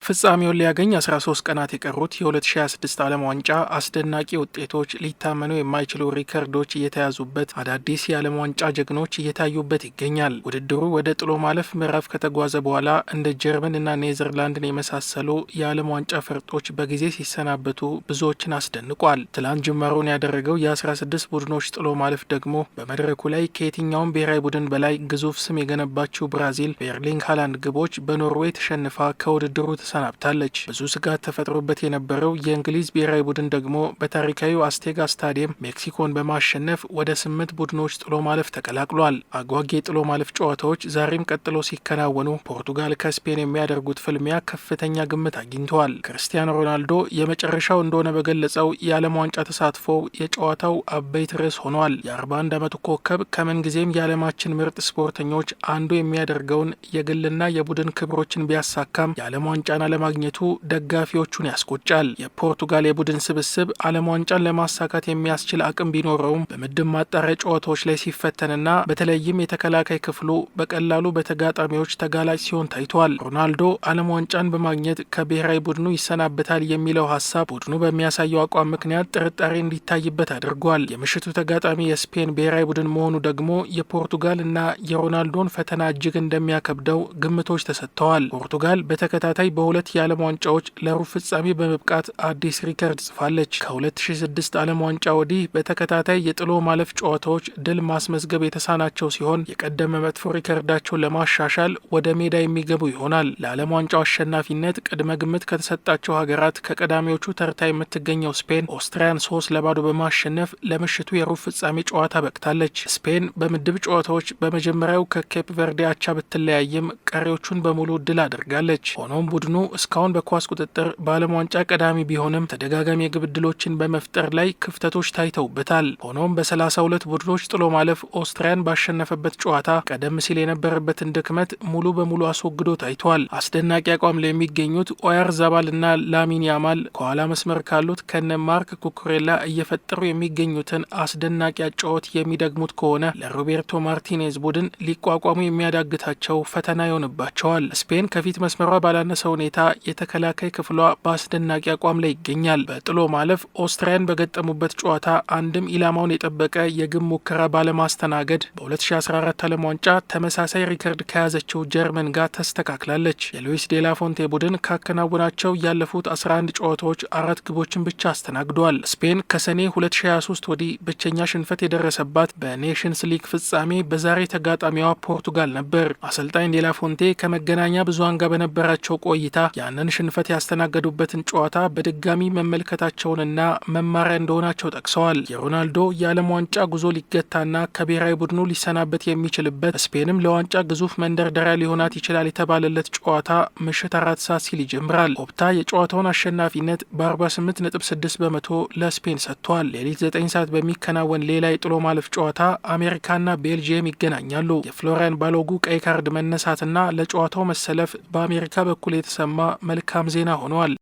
ፍጻሜውን ሊያገኝ 13 ቀናት የቀሩት የ2026 ዓለም ዋንጫ አስደናቂ ውጤቶች፣ ሊታመኑ የማይችሉ ሪከርዶች እየተያዙበት፣ አዳዲስ የዓለም ዋንጫ ጀግኖች እየታዩበት ይገኛል። ውድድሩ ወደ ጥሎ ማለፍ ምዕራፍ ከተጓዘ በኋላ እንደ ጀርመን እና ኔዘርላንድን የመሳሰሉ የዓለም ዋንጫ ፈርጦች በጊዜ ሲሰናበቱ ብዙዎችን አስደንቋል። ትላንት ጅማሮን ያደረገው የ16 ቡድኖች ጥሎ ማለፍ ደግሞ በመድረኩ ላይ ከየትኛውም ብሔራዊ ቡድን በላይ ግዙፍ ስም የገነባችው ብራዚል በኤርሊንግ ሃላንድ ግቦች በኖርዌይ ተሸንፋ ከውድድሩ ሰናብታለች። ብዙ ስጋት ተፈጥሮበት የነበረው የእንግሊዝ ብሔራዊ ቡድን ደግሞ በታሪካዊው አስቴጋ ስታዲየም ሜክሲኮን በማሸነፍ ወደ 8 ቡድኖች ጥሎ ማለፍ ተቀላቅሏል። አጓጊ የጥሎ ማለፍ ጨዋታዎች ዛሬም ቀጥሎ ሲከናወኑ ፖርቱጋል ከስፔን የሚያደርጉት ፍልሚያ ከፍተኛ ግምት አግኝተዋል። ክርስቲያኖ ሮናልዶ የመጨረሻው እንደሆነ በገለጸው የዓለም ዋንጫ ተሳትፎ የጨዋታው አበይት ርዕስ ሆኗል። የ41 ዓመቱ ኮከብ ከምንጊዜም የዓለማችን ምርጥ ስፖርተኞች አንዱ የሚያደርገውን የግልና የቡድን ክብሮችን ቢያሳካም የዓለም ዋንጫ ለማግኘቱ ደጋፊዎቹን ያስቆጫል። የፖርቱጋል የቡድን ስብስብ ዓለም ዋንጫን ለማሳካት የሚያስችል አቅም ቢኖረውም በምድብ ማጣሪያ ጨዋታዎች ላይ ሲፈተንና በተለይም የተከላካይ ክፍሉ በቀላሉ በተጋጣሚዎች ተጋላጭ ሲሆን ታይቷል። ሮናልዶ ዓለም ዋንጫን በማግኘት ከብሔራዊ ቡድኑ ይሰናበታል የሚለው ሀሳብ ቡድኑ በሚያሳየው አቋም ምክንያት ጥርጣሬ እንዲታይበት አድርጓል። የምሽቱ ተጋጣሚ የስፔን ብሔራዊ ቡድን መሆኑ ደግሞ የፖርቱጋል እና የሮናልዶን ፈተና እጅግ እንደሚያከብደው ግምቶች ተሰጥተዋል። ፖርቱጋል በተከታታይ በሁለት የዓለም ዋንጫዎች ለሩብ ፍጻሜ በመብቃት አዲስ ሪከርድ ጽፋለች። ከ2006 ዓለም ዋንጫ ወዲህ በተከታታይ የጥሎ ማለፍ ጨዋታዎች ድል ማስመዝገብ የተሳናቸው ሲሆን የቀደመ መጥፎ ሪከርዳቸውን ለማሻሻል ወደ ሜዳ የሚገቡ ይሆናል። ለዓለም ዋንጫው አሸናፊነት ቅድመ ግምት ከተሰጣቸው ሀገራት ከቀዳሚዎቹ ተርታ የምትገኘው ስፔን ኦስትሪያን 3-0 በማሸነፍ ለምሽቱ የሩብ ፍጻሜ ጨዋታ በቅታለች። ስፔን በምድብ ጨዋታዎች በመጀመሪያው ከኬፕ ቨርዴ አቻ ብትለያይም ቀሪዎቹን በሙሉ ድል አድርጋለች። ሆኖም ቡድኑ እስካሁን በኳስ ቁጥጥር በዓለም ዋንጫ ቀዳሚ ቢሆንም ተደጋጋሚ የግብ ዕድሎችን በመፍጠር ላይ ክፍተቶች ታይተውበታል። ሆኖም በ32 ቡድኖች ጥሎ ማለፍ ኦስትሪያን ባሸነፈበት ጨዋታ ቀደም ሲል የነበረበትን ድክመት ሙሉ በሙሉ አስወግዶ ታይቷል። አስደናቂ አቋም ላይ የሚገኙት ኦያር ዛባል እና ላሚን ያማል ከኋላ መስመር ካሉት ከነ ማርክ ኩኩሬላ እየፈጠሩ የሚገኙትን አስደናቂ አጨዋወት የሚደግሙት ከሆነ ለሮቤርቶ ማርቲኔዝ ቡድን ሊቋቋሙ የሚያዳግታቸው ፈተና ይሆንባቸዋል። ስፔን ከፊት መስመሯ ባላነሰ ሁኔታ የተከላካይ ክፍሏ በአስደናቂ አቋም ላይ ይገኛል። በጥሎ ማለፍ ኦስትሪያን በገጠሙበት ጨዋታ አንድም ኢላማውን የጠበቀ የግብ ሙከራ ባለማስተናገድ በ2014 ዓለም ዋንጫ ተመሳሳይ ሪከርድ ከያዘችው ጀርመን ጋር ተስተካክላለች። የሉዊስ ዴላፎንቴ ቡድን ካከናወናቸው ያለፉት 11 ጨዋታዎች 4 ግቦችን ብቻ አስተናግዷል። ስፔን ከሰኔ 2023 ወዲህ ብቸኛ ሽንፈት የደረሰባት በኔሽንስ ሊግ ፍጻሜ በዛሬ ተጋጣሚዋ ፖርቱጋል ነበር። አሰልጣኝ ዴላፎንቴ ከመገናኛ ብዙሃን ጋር በነበራቸው ቆይታ ያንን ሽንፈት ያስተናገዱበትን ጨዋታ በድጋሚ መመልከታቸውንና መማሪያ እንደሆናቸው ጠቅሰዋል። የሮናልዶ የዓለም ዋንጫ ጉዞ ሊገታና ከብሔራዊ ቡድኑ ሊሰናበት የሚችልበት ስፔንም ለዋንጫ ግዙፍ መንደርደሪያ ሊሆናት ይችላል የተባለለት ጨዋታ ምሽት 4 ሰዓት ሲል ይጀምራል። ኦፕታ የጨዋታውን አሸናፊነት በ48.6 በመቶ ለስፔን ሰጥቷል። ሌሊት 9 ሰዓት በሚከናወን ሌላ የጥሎ ማለፍ ጨዋታ አሜሪካና ቤልጂየም ይገናኛሉ። የፍሎሪያን ባሎጉ ቀይ ካርድ መነሳትና ለጨዋታው መሰለፍ በአሜሪካ በኩል የተሰማ መልካም ዜና ሆኗል።